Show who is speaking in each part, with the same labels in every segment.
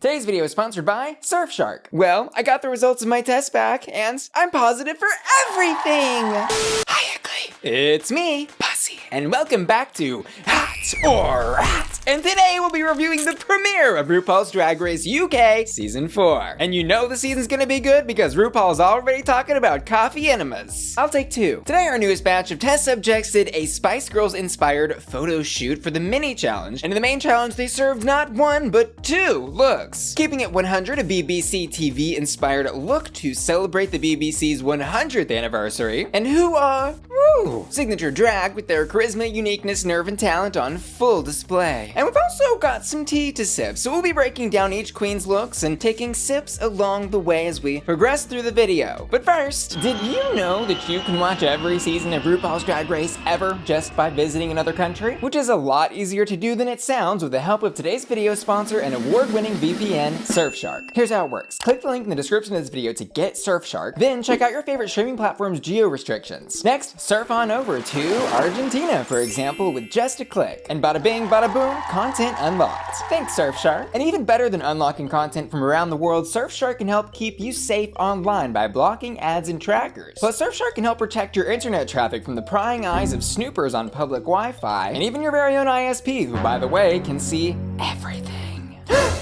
Speaker 1: Today's video is sponsored by Surfshark. Well, I got the results of my test back, and I'm positive for everything! Hi, Ugly. It's me, Bussy, and welcome back to Hat or Rat. And today we'll be reviewing the premiere of RuPaul's Drag Race UK Season 4. And you know the season's gonna be good because RuPaul's already talking about coffee enemas. I'll take two. Today our newest batch of test subjects did a Spice Girls inspired photo shoot for the mini challenge. And in the main challenge they served not one, but two looks. Keeping it 100, a BBC TV inspired look to celebrate the BBC's 100th anniversary. And who are signature drag with their charisma, uniqueness, nerve, and talent on full display. And we've also got some tea to sip, so we'll be breaking down each queen's looks and taking sips along the way as we progress through the video. But first, did you know that you can watch every season of RuPaul's Drag Race ever just by visiting another country? Which is a lot easier to do than it sounds with the help of today's video sponsor and award-winning VPN, Surfshark. Here's how it works. Click the link in the description of this video to get Surfshark, then check out your favorite streaming platform's geo restrictions. Next, surf on over to Argentina, for example, with just a click. And bada bing, bada boom, content unlocked. Thanks, Surfshark. And even better than unlocking content from around the world, Surfshark can help keep you safe online by blocking ads and trackers. Plus, Surfshark can help protect your internet traffic from the prying eyes of snoopers on public Wi-Fi, and even your very own ISP, who, by the way, can see everything.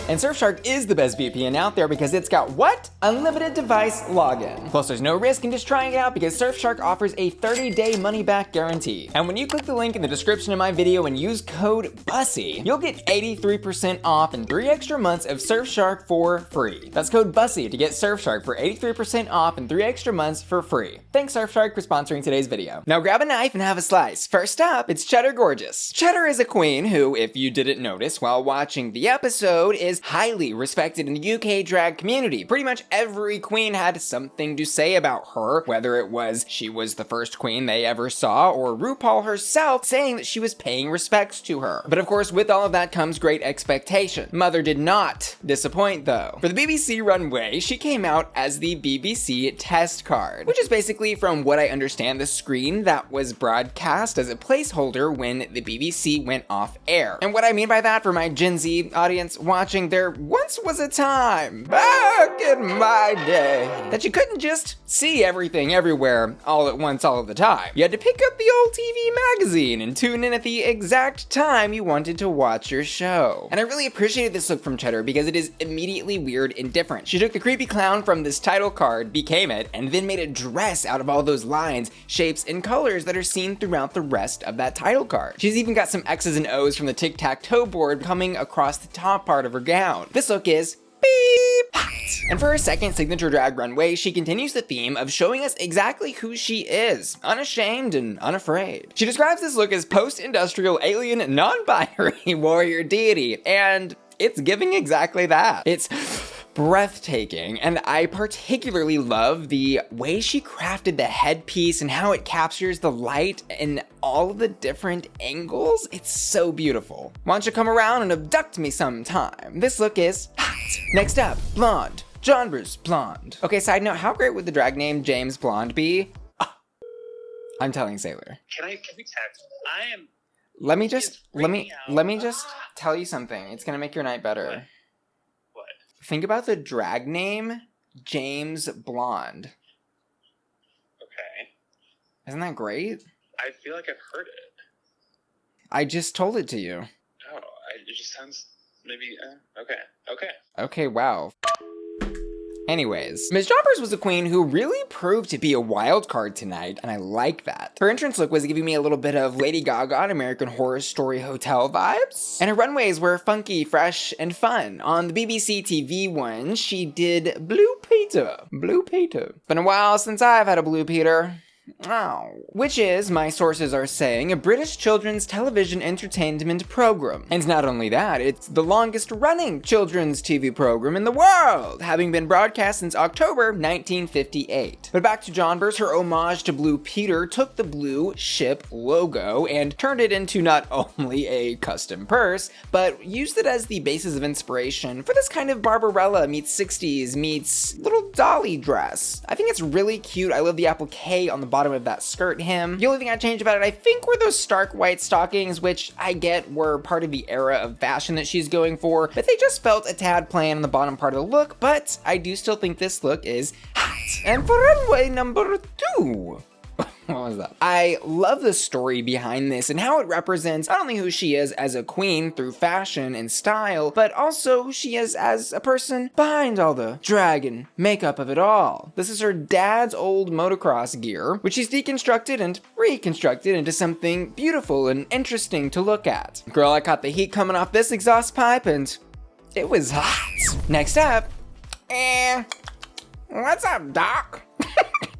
Speaker 1: And Surfshark is the best VPN out there because it's got what? Unlimited device login. Plus there's no risk in just trying it out because Surfshark offers a 30-day money-back guarantee. And when you click the link in the description of my video and use code BUSSY, you'll get 83% off and 3 extra months of Surfshark for free. That's code BUSSY to get Surfshark for 83% off and 3 extra months for free. Thanks Surfshark for sponsoring today's video. Now grab a knife and have a slice. First up, it's Cheddar Gorgeous. Cheddar is a queen who, if you didn't notice while watching the episode, is highly respected in the UK drag community. Pretty much every queen had something to say about her, whether it was she was the first queen they ever saw, or RuPaul herself saying that she was paying respects to her. But of course, with all of that comes great expectation. Mother did not disappoint though. For the BBC Runway, she came out as the BBC test card, which is basically, from what I understand, the screen that was broadcast as a placeholder when the BBC went off air. And what I mean by that, for my Gen Z audience watching, there once was a time, back in my day, that you couldn't just see everything everywhere all at once all of the time. You had to pick up the old TV magazine and tune in at the exact time you wanted to watch your show. And I really appreciated this look from Cheddar because it is immediately weird and different. She took the creepy clown from this title card, became it, and then made a dress out of all those lines, shapes, and colors that are seen throughout the rest of that title card. She's even got some X's and O's from the tic-tac-toe board coming across the top part of her gown. This look is beep hot. And for her second signature drag runway, she continues the theme of showing us exactly who she is, unashamed and unafraid. She describes this look as post-industrial alien non-binary warrior deity, and it's giving exactly that. It's breathtaking, and I particularly love the way she crafted the headpiece and how it captures the light in all of the different angles. It's so beautiful. Why don't you come around and abduct me sometime? This look is hot. Next up, blonde. Jonbers blonde. Okay, side note, how great would the drag name James Blonde be? I'm telling Sailor.
Speaker 2: Can we text? I am.
Speaker 1: Let me just tell you something. It's gonna make your night better.
Speaker 2: What?
Speaker 1: Think about the drag name James Blonde.
Speaker 2: Okay.
Speaker 1: Isn't that great?
Speaker 2: I feel like I've heard it.
Speaker 1: I just told it to you.
Speaker 2: Oh, it just sounds maybe. Okay.
Speaker 1: Okay, wow. Anyways, Ms. Jonbers was a queen who really proved to be a wild card tonight, and I like that. Her entrance look was giving me a little bit of Lady Gaga and American Horror Story Hotel vibes, and her runways were funky, fresh, and fun. On the BBC TV one, she did Blue Peter. Been a while since I've had a Blue Peter. Oh. Which is, my sources are saying, a British children's television entertainment program. And not only that, it's the longest running children's TV program in the world, having been broadcast since October 1958. But back to Jonbers, her homage to Blue Peter took the blue ship logo and turned it into not only a custom purse, but used it as the basis of inspiration for this kind of Barbarella meets 60s meets little dolly dress. I think it's really cute. I love the applique on the bottom of that skirt hem. The only thing I changed about it, I think, were those stark white stockings, which I get were part of the era of fashion that she's going for, but they just felt a tad plain on the bottom part of the look, but I do still think this look is hot. And for runway number 2, what was that? I love the story behind this and how it represents not only who she is as a queen through fashion and style, but also who she is as a person behind all the dragon makeup of it all. This is her dad's old motocross gear, which she's deconstructed and reconstructed into something beautiful and interesting to look at. Girl, I caught the heat coming off this exhaust pipe and it was hot. Next up, what's up, Doc?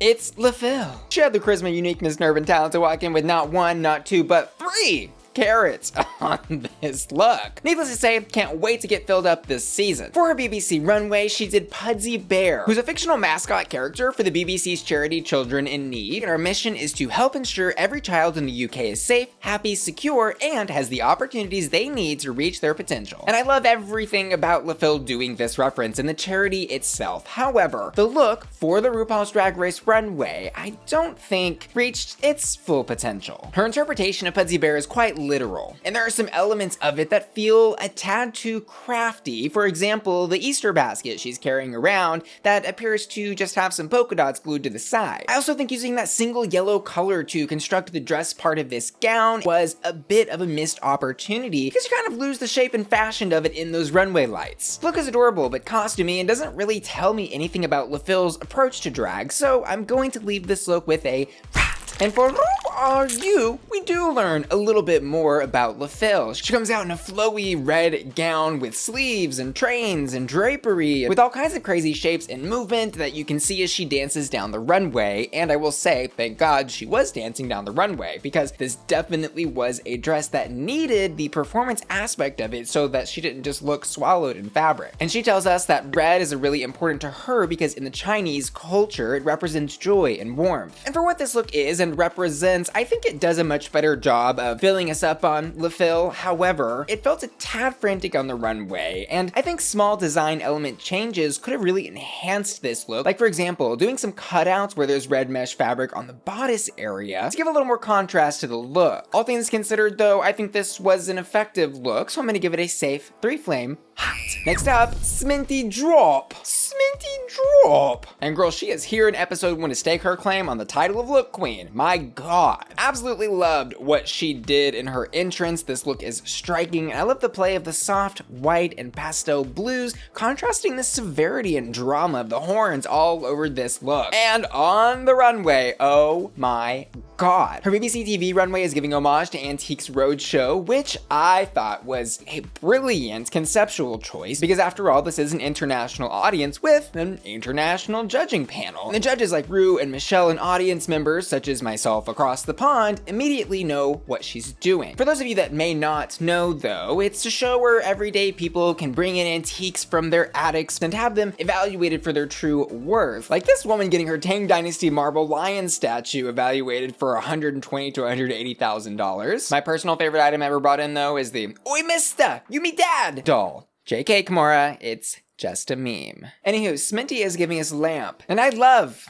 Speaker 1: It's Fil. She had the charisma, uniqueness, nerve, and talent to walk in with not 1, not 2, but 3 carrots on this look. Needless to say, can't wait to get filled up this season. For her BBC runway, she did Pudsey Bear, who's a fictional mascot character for the BBC's charity Children in Need, and our mission is to help ensure every child in the UK is safe, happy, secure, and has the opportunities they need to reach their potential. And I love everything about Fil doing this reference and the charity itself. However, the look for the RuPaul's Drag Race runway, I don't think reached its full potential. Her interpretation of Pudsey Bear is quite literal, and there are some elements of it that feel a tad too crafty. For example, the Easter basket she's carrying around that appears to just have some polka dots glued to the side. I also think using that single yellow color to construct the dress part of this gown was a bit of a missed opportunity because you kind of lose the shape and fashion of it in those runway lights. The look is adorable but costumey and doesn't really tell me anything about Fil's approach to drag, so I'm going to leave this look with a rat. And for Ru Are You, we do learn a little bit more about Fil. She comes out in a flowy red gown with sleeves and trains and drapery with all kinds of crazy shapes and movement that you can see as she dances down the runway. And I will say, thank God she was dancing down the runway, because this definitely was a dress that needed the performance aspect of it so that she didn't just look swallowed in fabric. And she tells us that red is really important to her because in the Chinese culture, it represents joy and warmth. And for what this look is and represents, I think it does a much better job of filling us up on Fil. However, it felt a tad frantic on the runway, and I think small design element changes could have really enhanced this look. Like for example, doing some cutouts where there's red mesh fabric on the bodice area to give a little more contrast to the look. All things considered though, I think this was an effective look, so I'm gonna give it a safe 3 flame hot. Next up, Sminty Drop. Sminty Drop. And girl, she is here in episode 1 to stake her claim on the title of Look Queen. My God. Absolutely loved what she did in her entrance. This look is striking, and I love the play of the soft white and pastel blues, contrasting the severity and drama of the horns all over this look. And on the runway, oh my God. Her BBC TV runway is giving homage to Antiques Roadshow, which I thought was a brilliant conceptual choice, because after all, this is an international audience with an international judging panel. And the judges like Ru and Michelle and audience members, such as myself across the pond, immediately know what she's doing. For those of you that may not know though, it's a show where everyday people can bring in antiques from their attics and have them evaluated for their true worth. Like this woman getting her Tang Dynasty marble lion statue evaluated for $120,000 to $180,000. My personal favorite item ever brought in though is the "Oi mister, you me dad" doll. JK Kimura, it's just a meme. Anywho, Sminty is giving us lamp, and I love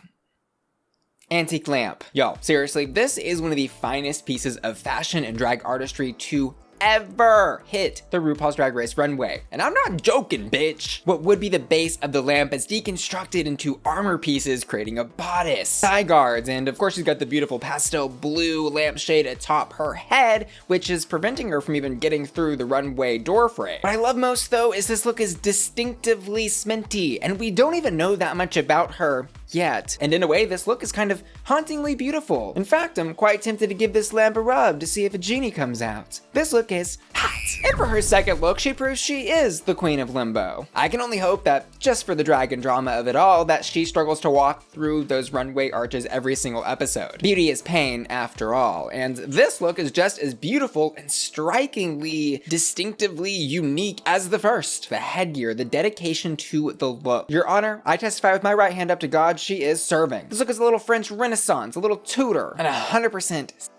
Speaker 1: antique lamp. Yo, seriously, this is one of the finest pieces of fashion and drag artistry to ever hit the RuPaul's Drag Race runway. And I'm not joking, bitch. What would be the base of the lamp is deconstructed into armor pieces, creating a bodice, side guards, and of course she's got the beautiful pastel blue lampshade atop her head, which is preventing her from even getting through the runway door frame. What I love most though is this look is distinctively Sminty, and we don't even know that much about her yet. And in a way, this look is kind of hauntingly beautiful. In fact, I'm quite tempted to give this lamp a rub to see if a genie comes out. This look is hot. And for her second look, she proves she is the queen of limbo. I can only hope that, just for the drag and drama of it all, that she struggles to walk through those runway arches every single episode. Beauty is pain, after all. And this look is just as beautiful and strikingly, distinctively unique as the first. The headgear, the dedication to the look. Your Honor, I testify with my right hand up to God, she is serving. This look is a little French Renaissance, a little Tudor, and 100%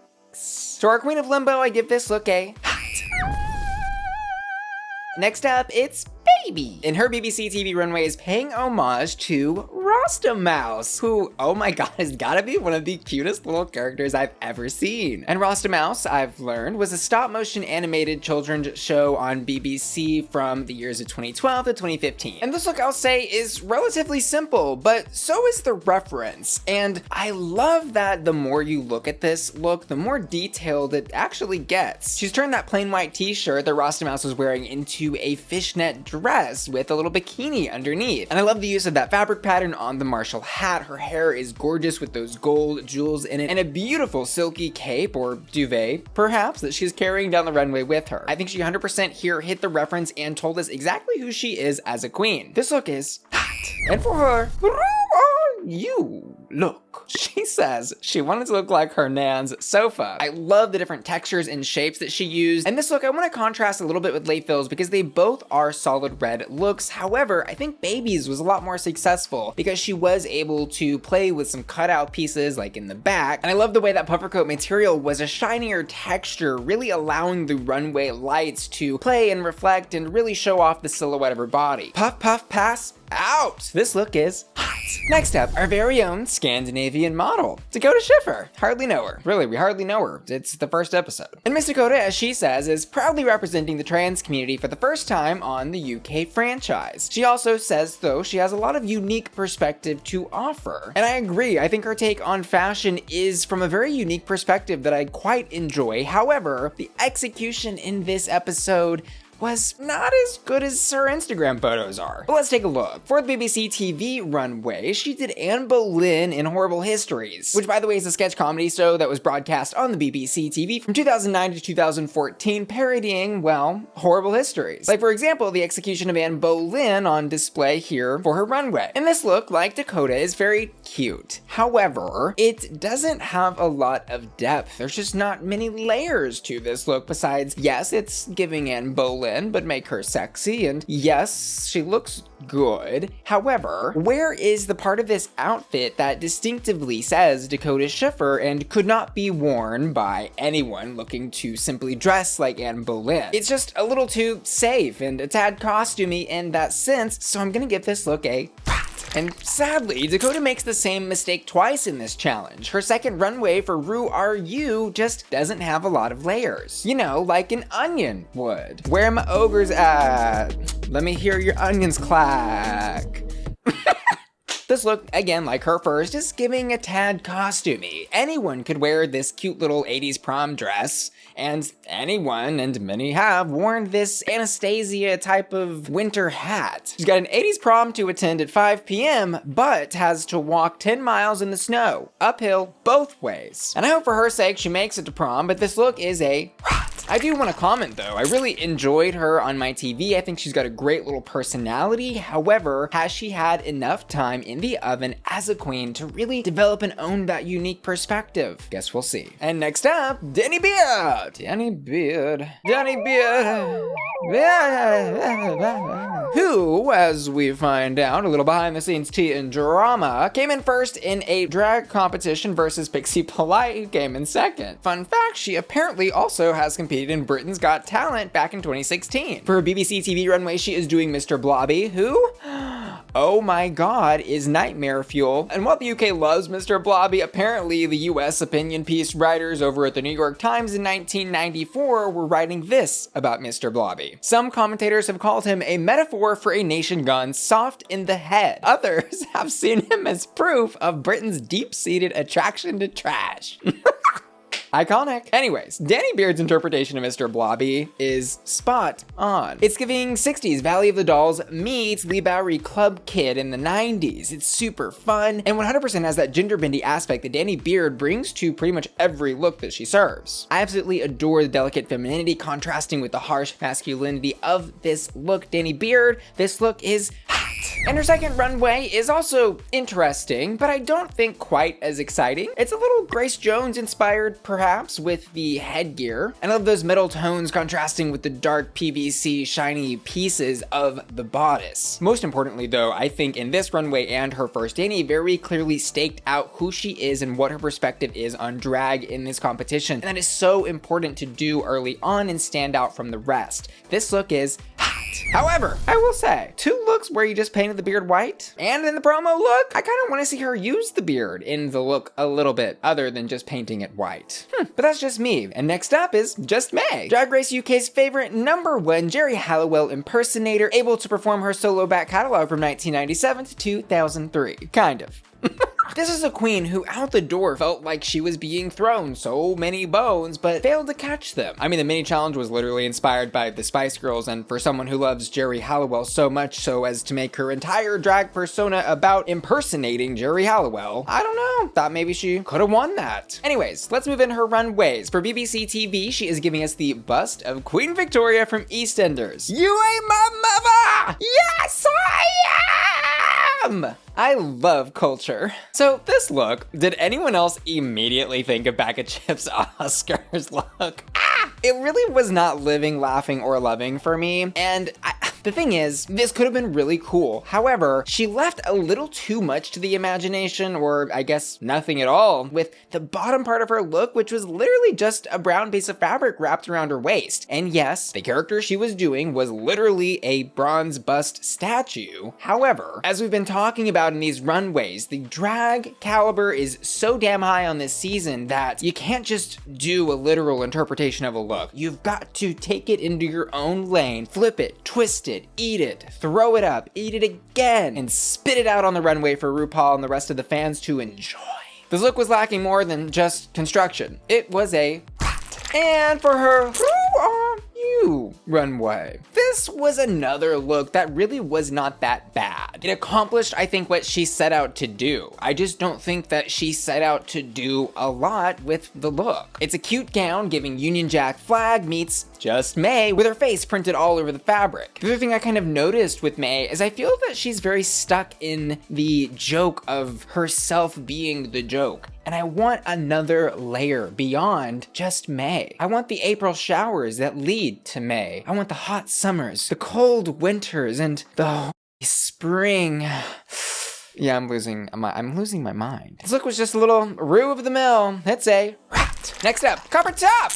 Speaker 1: to our queen of limbo, I give this look a hot. Next up, it's Baby. And her BBC TV runway is paying homage to Rastamouse, who, oh my god, has gotta be one of the cutest little characters I've ever seen. And Rastamouse, I've learned, was a stop-motion animated children's show on BBC from the years of 2012 to 2015. And this look, I'll say, is relatively simple, but so is the reference. And I love that the more you look at this look, the more detailed it actually gets. She's turned that plain white t-shirt that Rastamouse was wearing into a fishnet dress with a little bikini underneath. And I love the use of that fabric pattern on the Marshall hat. Her hair is gorgeous with those gold jewels in it, and a beautiful silky cape or duvet, perhaps, that she's carrying down the runway with her. I think she 100% here hit the reference and told us exactly who she is as a queen. This look is hot. And for her, Ru Are You look, she says she wanted to look like her nan's sofa. I love the different textures and shapes that she used. And this look, I want to contrast a little bit with Late Fil's because they both are solid red looks. However, I think Baby's was a lot more successful because she was able to play with some cutout pieces like in the back. And I love the way that puffercoat material was a shinier texture, really allowing the runway lights to play and reflect and really show off the silhouette of her body. Puff, puff, pass, out. This look is hot. Next up, our very own Scandinavian model, Dakota Schiffer. Hardly know her. Really, we hardly know her. It's the first episode. And Miss Dakota, as she says, is proudly representing the trans community for the first time on the UK franchise. She also says, though, she has a lot of unique perspective to offer. And I agree. I think her take on fashion is from a very unique perspective that I quite enjoy. However, the execution in this episode was not as good as her Instagram photos are. But let's take a look. For the BBC TV runway, she did Anne Boleyn in Horrible Histories, which by the way is a sketch comedy show that was broadcast on the BBC TV from 2009 to 2014, parodying, well, horrible histories. Like for example, the execution of Anne Boleyn on display here for her runway. And this look, like Dakota, is very cute. However, it doesn't have a lot of depth. There's just not many layers to this look besides, yes, it's giving Anne Boleyn, but make her sexy, and yes, she looks good. However, where is the part of this outfit that distinctively says Dakota Schiffer and could not be worn by anyone looking to simply dress like Anne Boleyn? It's just a little too safe and a tad costumey in that sense, so I'm gonna give this look a And sadly, Dakota makes the same mistake twice in this challenge. Her second runway for Ru Are You just doesn't have a lot of layers. You know, like an onion would. Where are my ogres at? Let me hear your onions clack. This look, again, like her first, is giving a tad costumey. Anyone could wear this cute little 80s prom dress, and anyone, and many have, worn this Anastasia type of winter hat. She's got an 80s prom to attend at 5 p.m., but has to walk 10 miles in the snow, uphill both ways. And I hope for her sake she makes it to prom, but this look is a I do want to comment though, I really enjoyed her on my TV. I think she's got a great little personality. However, has she had enough time in the oven as a queen to really develop and own that unique perspective? Guess we'll see. And next up, Danny Beard. Danny Beard. Who, as we find out, a little behind the scenes tea and drama, came in first in a drag competition versus Pixie Polite, who came in second. Fun fact, she apparently also has competed in Britain's Got Talent back in 2016. For her BBC TV runway, she is doing Mr. Blobby, who, oh my god, is nightmare fuel. And while the UK loves Mr. Blobby, apparently the US opinion piece writers over at the New York Times in 1994 were writing this about Mr. Blobby. Some commentators have called him a metaphor for a nation gone soft in the head. Others have seen him as proof of Britain's deep-seated attraction to trash. Iconic. Anyways, Danny Beard's interpretation of Mr. Blobby is spot on. It's giving 60s Valley of the Dolls meets Lee Bowery Club Kid in the 90s. It's super fun and 100% has that gender bendy aspect that Danny Beard brings to pretty much every look that she serves. I absolutely adore the delicate femininity contrasting with the harsh masculinity of this look. Danny Beard, this look is hot. And her second runway is also interesting, but I don't think quite as exciting. It's a little Grace Jones inspired, perhaps, with the headgear. I love those metal tones contrasting with the dark PVC shiny pieces of the bodice. Most importantly though, I think in this runway and her first, Danny very clearly staked out who she is and what her perspective is on drag in this competition. And that is so important to do early on and stand out from the rest. This look is hot. However, I will say, 2 looks where you just painted the beard white, and in the promo look, I kind of want to see her use the beard in the look a little bit, other than just painting it white. But that's just me. And next up is Just May, Drag Race UK's favorite #1 Jerry Halliwell impersonator, able to perform her solo back catalog from 1997 to 2003. Kind of. This is a queen who out the door felt like she was being thrown so many bones, but failed to catch them. I mean, the mini challenge was literally inspired by the Spice Girls, and for someone who loves Jerry Halliwell so much so as to make her entire drag persona about impersonating Jerry Halliwell, I don't know, thought maybe she could have won that. Anyways, let's move into her runways. For BBC TV, she is giving us the bust of Queen Victoria from EastEnders. You ain't my mother! Yes, I am! I love culture. So this look, did anyone else immediately think of Bag of Chips Oscars look? It really was not living, laughing, or loving for me, and the thing is, this could have been really cool. However, she left a little too much to the imagination, or I guess nothing at all, with the bottom part of her look, which was literally just a brown piece of fabric wrapped around her waist. And yes, the character she was doing was literally a bronze bust statue. However, as we've been talking about in these runways, the drag caliber is so damn high on this season that you can't just do a literal interpretation of a look. You've got to take it into your own lane, flip it, twist it, eat it, throw it up, eat it again, and spit it out on the runway for Rupaul and the rest of the fans to enjoy. This look was lacking more than just construction. It was a rat. And for her Ru Are You runway, this was another look that really was not that bad. It accomplished, I think, what she set out to do. I just don't think that she set out to do a lot with the look. It's a cute gown giving Union Jack flag meets Just May with her face printed all over the fabric. The other thing I kind of noticed with May is I feel that she's very stuck in the joke of herself being the joke. And I want another layer beyond just May. I want the April showers that lead to May. I want the hot summers, the cold winters, and the spring. Yeah, I'm losing my mind. This look was just a little Ru of the mill. It's a rat. Next up, Copper Topp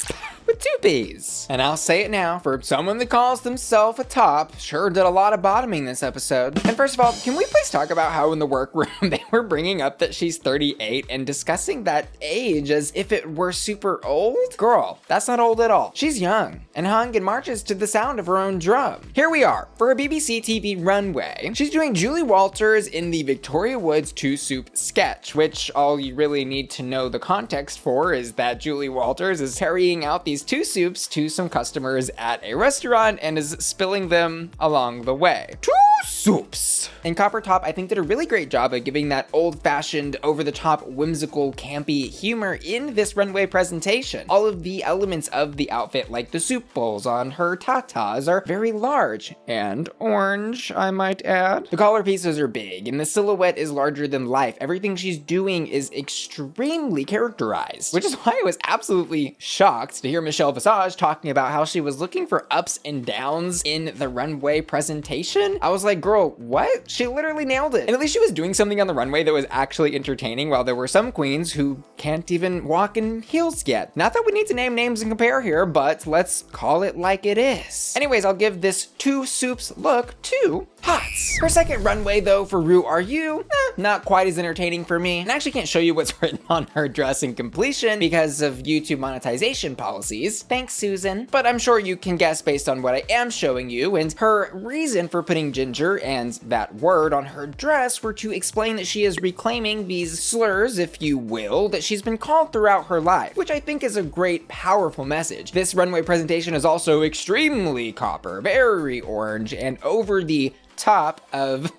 Speaker 1: with 2 P's. And I'll say it now, for someone that calls themselves a top, sure did a lot of bottoming this episode. And first of all, can we please talk about how in the workroom they were bringing up that she's 38 and discussing that age as if it were super old? Girl, that's not old at all. She's young and hung and marches to the sound of her own drum. Here we are for a BBC TV runway. She's doing Julie Walters in the Victoria Woods 2 Soup sketch, which all you really need to know the context for is that Julie Walters is carrying out these 2 soups to some customers at a restaurant and is spilling them along the way. 2 soups! And Copper Topp, I think, did a really great job of giving that old-fashioned, over-the-top, whimsical, campy humor in this runway presentation. All of the elements of the outfit, like the soup bowls on her tatas, are very large and orange, I might add. The collar pieces are big, and the silhouette is larger than life. Everything she's doing is extremely characterized, which is why I was absolutely shocked to hear Michelle Visage talking about how she was looking for ups and downs in the runway presentation. I was like, girl, what? She literally nailed it. And at least she was doing something on the runway that was actually entertaining, while there were some queens who can't even walk in heels yet. Not that we need to name names and compare here, but let's call it like it is. Anyways, I'll give this 2 soups look 2 hots. Her second runway though for Ru Are You, not quite as entertaining for me. And I actually can't show you what's written on her dress in completion because of YouTube monetization policies. Thanks, Susan. But I'm sure you can guess based on what I am showing you, and her reason for putting ginger and that word on her dress were to explain that she is reclaiming these slurs, if you will, that she's been called throughout her life, which I think is a great, powerful message. This runway presentation is also extremely copper, very orange, and over the top of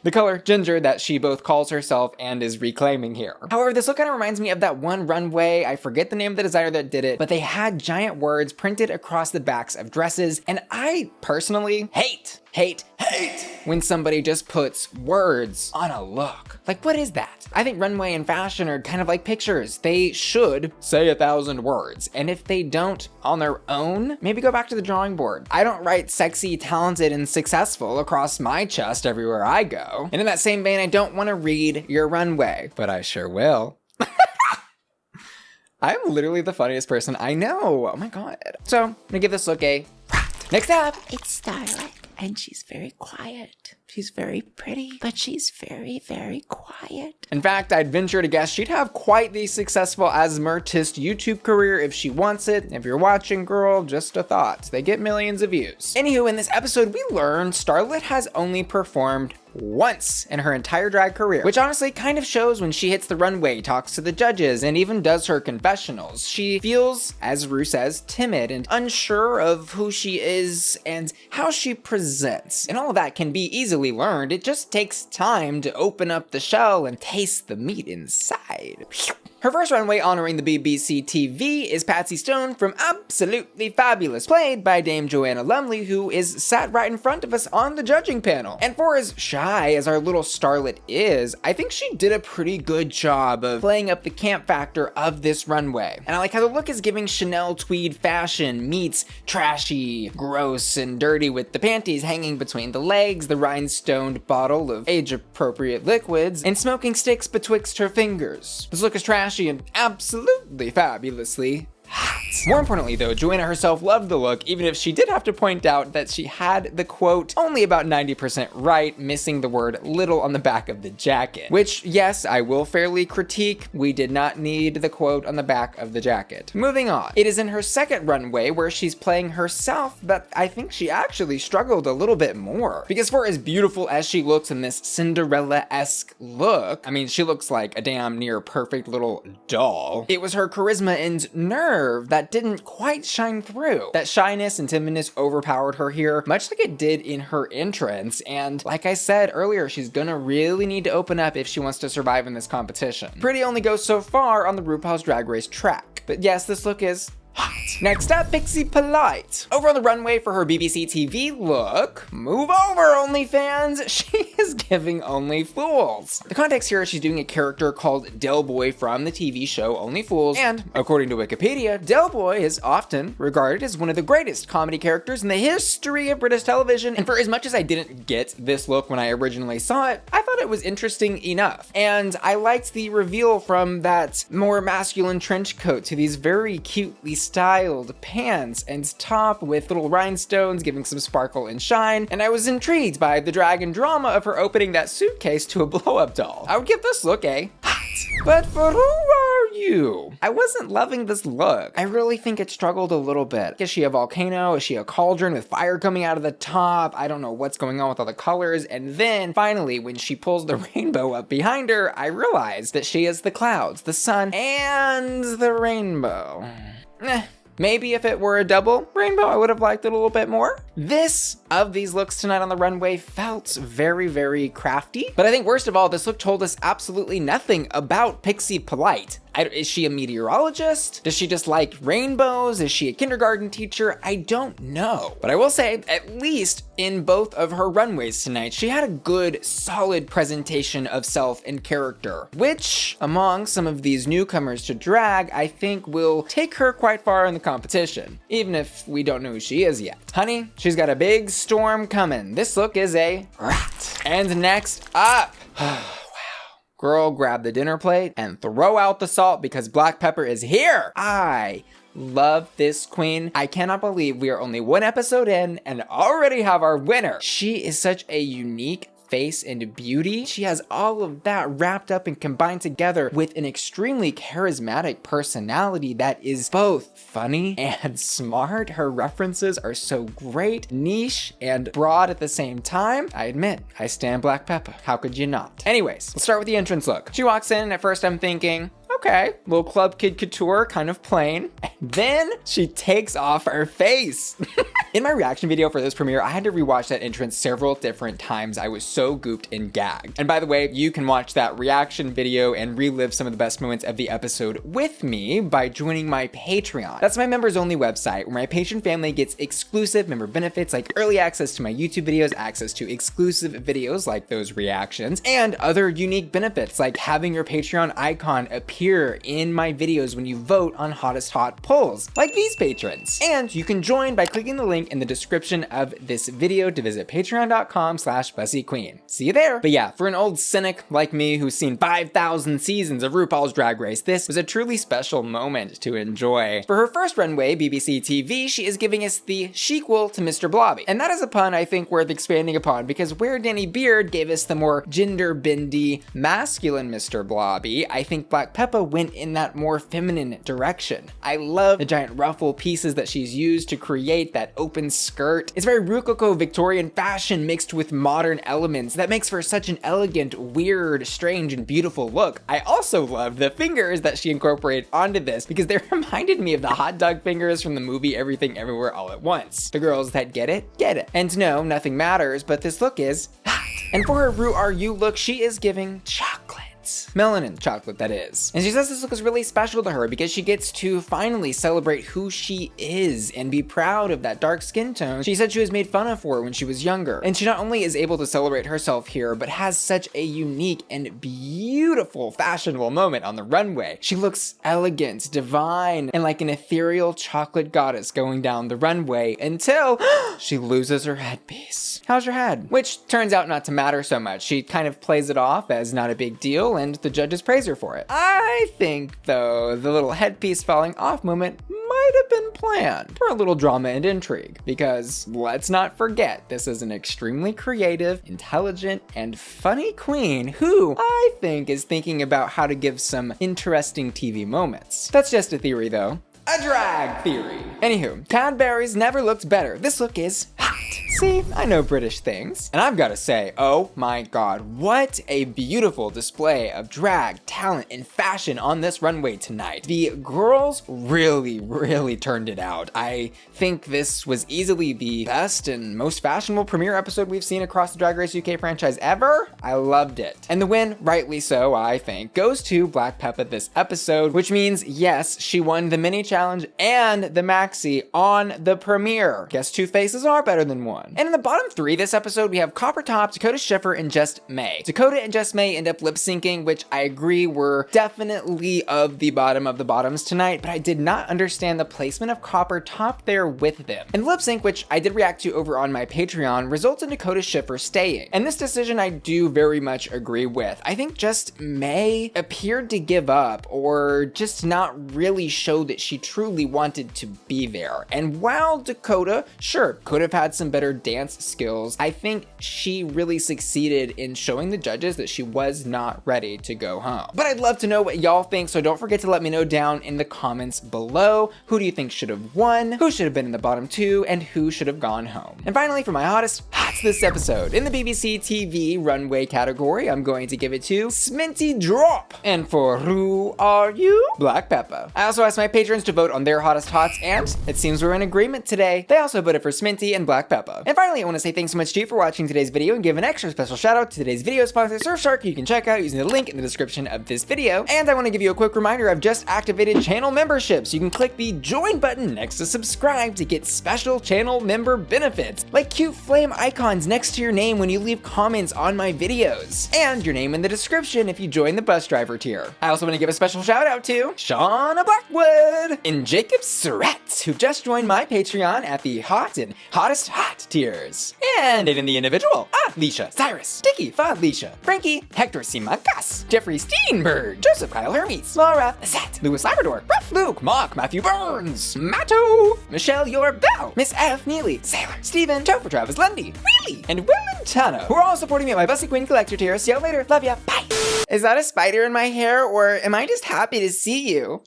Speaker 1: the color ginger that she both calls herself and is reclaiming here. However, this look kind of reminds me of that one runway, I forget the name of the designer that did it, but they had giant words printed across the backs of dresses, and I personally hate when somebody just puts words on a look. Like, what is that? I think runway and fashion are kind of like pictures. They should say 1,000 words. And if they don't on their own, maybe go back to the drawing board. I don't write sexy, talented, and successful across my chest everywhere I go. And in that same vein, I don't want to read your runway, but I sure will. I'm literally the funniest person I know. Oh my God. So I'm gonna give this look a Next up, it's Starlet. And she's very quiet. She's very pretty, but she's very, very quiet. In fact, I'd venture to guess she'd have quite the successful asthmatist YouTube career if she wants it. If you're watching, girl, just a thought. They get millions of views. Anywho, in this episode, we learned Starlet has only performed once in her entire drag career, which honestly kind of shows when she hits the runway, talks to the judges, and even does her confessionals. She feels, as Ru says, timid and unsure of who she is and how she presents. And all of that can be easily learned. It just takes time to open up the shell and taste the meat inside. Her first runway honoring the BBC TV is Patsy Stone from Absolutely Fabulous, played by Dame Joanna Lumley, who is sat right in front of us on the judging panel. And for as shy as our little Starlet is, I think she did a pretty good job of playing up the camp factor of this runway. And I like how the look is giving Chanel tweed fashion meets trashy, gross, and dirty with the panties hanging between the legs, the rhinestoned bottle of age-appropriate liquids, and smoking sticks betwixt her fingers. This look is trashy and absolutely fabulously hot. More importantly though, Joanna herself loved the look, even if she did have to point out that she had the quote only about 90% right, missing the word little on the back of the jacket. Which, yes, I will fairly critique, we did not need the quote on the back of the jacket. Moving on. It is in her second runway where she's playing herself that I think she actually struggled a little bit more. Because for as beautiful as she looks in this Cinderella-esque look, I mean, she looks like a damn near perfect little doll, it was her charisma and nerve that didn't quite shine through. That shyness and timidness overpowered her here, much like it did in her entrance, and like I said earlier, she's gonna really need to open up if she wants to survive in this competition. Pretty only goes so far on the RuPaul's Drag Race track, but yes, this look is hot. Next up, Pixie Polite. Over on the runway for her BBC TV look, move over, OnlyFans, she is giving Only Fools. The context here is she's doing a character called Del Boy from the TV show Only Fools, and according to Wikipedia, Del Boy is often regarded as one of the greatest comedy characters in the history of British television, and for as much as I didn't get this look when I originally saw it, I thought it was interesting enough. And I liked the reveal from that more masculine trench coat to these very cutely styled pants and top with little rhinestones giving some sparkle and shine, and I was intrigued by the drag and drama of her opening that suitcase to a blow-up doll. I would give this look a hot. But for Ru Are You, I wasn't loving this look. I really think it struggled a little bit. Is she a volcano? Is she a cauldron with fire coming out of the top? I don't know what's going on with all the colors. And then finally, when she pulls the rainbow up behind her, I realized that she is the clouds, the sun, and the rainbow. Maybe if it were a double rainbow, I would have liked it a little bit more. This, of these looks tonight on the runway, felt very, very crafty. But I think worst of all, this look told us absolutely nothing about Pixie Polite. Is she a meteorologist? Does she just like rainbows? Is she a kindergarten teacher? I don't know. But I will say, at least in both of her runways tonight, she had a good, solid presentation of self and character, which, among some of these newcomers to drag, I think will take her quite far in the competition, even if we don't know who she is yet. Honey, she's got a big storm coming. This look is a rat. And next up, girl, grab the dinner plate and throw out the salt because black pepper is here. I love this queen. I cannot believe we are only one episode in and already have our winner. She is such a unique face and beauty. She has all of that wrapped up and combined together with an extremely charismatic personality that is both funny and smart. Her references are so great, niche, and broad at the same time. I admit, I stan Black Peppa. How could you not? Anyways, let's start with the entrance look. She walks in and at first I'm thinking, okay, little Club Kid Couture, kind of plain. And then she takes off her face. In my reaction video for this premiere, I had to rewatch that entrance several different times. I was so gooped and gagged. And by the way, you can watch that reaction video and relive some of the best moments of the episode with me by joining my Patreon. That's my members only website where my Patreon family gets exclusive member benefits like early access to my YouTube videos, access to exclusive videos like those reactions, and other unique benefits like having your Patreon icon appear in my videos when you vote on hottest hot polls, like these patrons. And you can join by clicking the link link in the description of this video to visit patreon.com/BussyQueen. See you there. But yeah, for an old cynic like me who's seen 5,000 seasons of RuPaul's Drag Race, this was a truly special moment to enjoy. For her first runway, BBC TV, she is giving us the sequel to Mr. Blobby. And that is a pun I think worth expanding upon, because where Danny Beard gave us the more gender-bendy, masculine Mr. Blobby, I think Black Peppa went in that more feminine direction. I love the giant ruffle pieces that she's used to create that open skirt. It's very Rococo Victorian fashion mixed with modern elements that makes for such an elegant, weird, strange, and beautiful look. I also love the fingers that she incorporated onto this because they reminded me of the hot dog fingers from the movie Everything Everywhere All at Once. The girls that get it, get it. And no, nothing matters, but this look is hot. And for her Ru Are You look, she is giving chocolate. Melanin chocolate, that is. And she says this look is really special to her because she gets to finally celebrate who she is and be proud of that dark skin tone she said she was made fun of for when she was younger. And she not only is able to celebrate herself here, but has such a unique and beautiful fashionable moment on the runway. She looks elegant, divine, and like an ethereal chocolate goddess going down the runway until she loses her headpiece. How's your head? Which turns out not to matter so much. She kind of plays it off as not a big deal, and the judges praise her for it. I think, though, the little headpiece falling off moment might have been planned for a little drama and intrigue, because let's not forget, this is an extremely creative, intelligent, and funny queen who I think is thinking about how to give some interesting TV moments. That's just a theory, though. A drag theory. Anywho, Cadbury's never looked better. This look is hot. See, I know British things. And I've got to say, oh my god, what a beautiful display of drag, talent, and fashion on this runway tonight. The girls really turned it out. I think this was easily the best and most fashionable premiere episode we've seen across the Drag Race UK franchise ever. I loved it. And the win, rightly so, I think, goes to Black Peppa this episode, which means, yes, she won the mini challenge and the maxi on the premiere. Guess two faces are better than one. And in the bottom three this episode, we have Copper Topp, Dakota Schiffer, and Just May. Dakota and Just May end up lip syncing, which I agree were definitely of the bottoms tonight, but I did not understand the placement of Copper Topp there with them. And lip sync, which I did react to over on my Patreon, results in Dakota Schiffer staying. And this decision I do very much agree with. I think Just May appeared to give up or just not really show that she truly wanted to be there. And while Dakota, sure, could have had some better dance skills, I think she really succeeded in showing the judges that she was not ready to go home. But I'd love to know what y'all think, so don't forget to let me know down in the comments below. Who do you think should have won? Who should have been in the bottom two? And who should have gone home? And finally, for my hottest hots this episode, in the BBC TV runway category, I'm going to give it to Sminty Drop. And for Ru Are You, Black Peppa. I also asked my patrons to vote on their hottest hots, and it seems we're in agreement today. They also voted for Sminty and Black Peppa. And finally, I want to say thanks so much to you for watching today's video and give an extra special shout out to today's video sponsor, Surfshark, who you can check out using the link in the description of this video. And I want to give you a quick reminder, I've just activated channel memberships. You can click the join button next to subscribe to get special channel member benefits, like cute flame icons next to your name when you leave comments on my videos, and your name in the description if you join the bus driver tier. I also want to give a special shout out to Shauna Blackwood and Jacob Surratt, who just joined my Patreon at the hot and hottest hot tiers. And in the individual, Alicia, Cyrus, Dicky, Fadlisha, Frankie, Hector Simakas, Jeffrey Steenberg, Joseph Kyle Hermes, Laura, Zet, Louis Labrador, Ruff Luke, Mock, Matthew Burns, Matto, Michelle Yorbell, Miss F. Neely, Sailor, Steven, Topher Travis Lundy, Wheelie, and Willentano, who are all supporting me at my Bussy Queen Collector tier. See you later. Love ya. Bye. Is that a spider in my hair, or am I just happy to see you?